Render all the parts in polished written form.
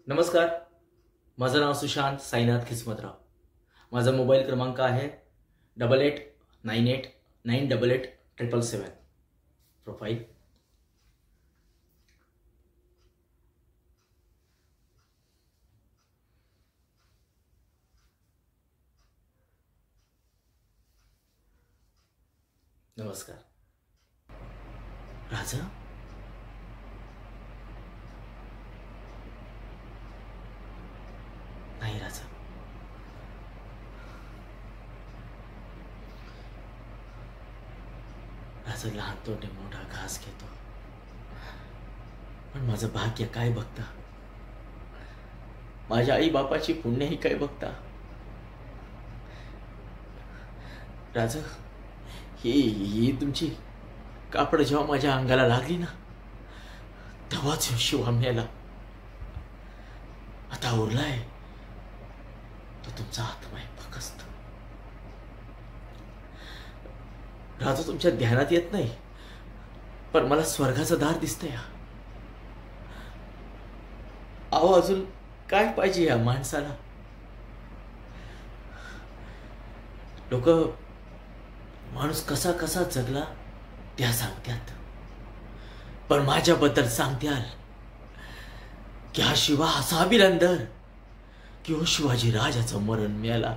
नमस्कार. माझं नाव सुशांत साईनाथ खिस्मतराव. माझा मोबाईल क्रमांक आहे 8898988787. प्रोफाईल नमस्कार. राजा नाही. राजा राजा लहान तोटे मोठा घास घेतो, पण माझं भाग्य काय बघता, माझ्या आई बापाची पुण्यही काय बघता. राजा ही तुमची कापड जेव्हा माझ्या अंगाला लागली ना, तेव्हाच शिवा मेला. आता उरलाय तो तुमचा आत्मा आहे फक्त. राजा तुमच्या ध्यानात येत नाही, पण मला स्वर्गाचं दार दिसतंय. अहो, अजून काय पाहिजे या माणसाला. लोक माणूस कसा कसा जगला त्या सांगतात, पण माझ्याबद्दल सांगत्याल की हा शिवा असा बिरंदर की हो शिवाजी राजाचं मरण मिळाला.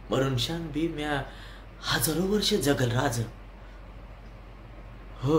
मरणशान बी म्या हजारो वर्ष जगल राज. हो,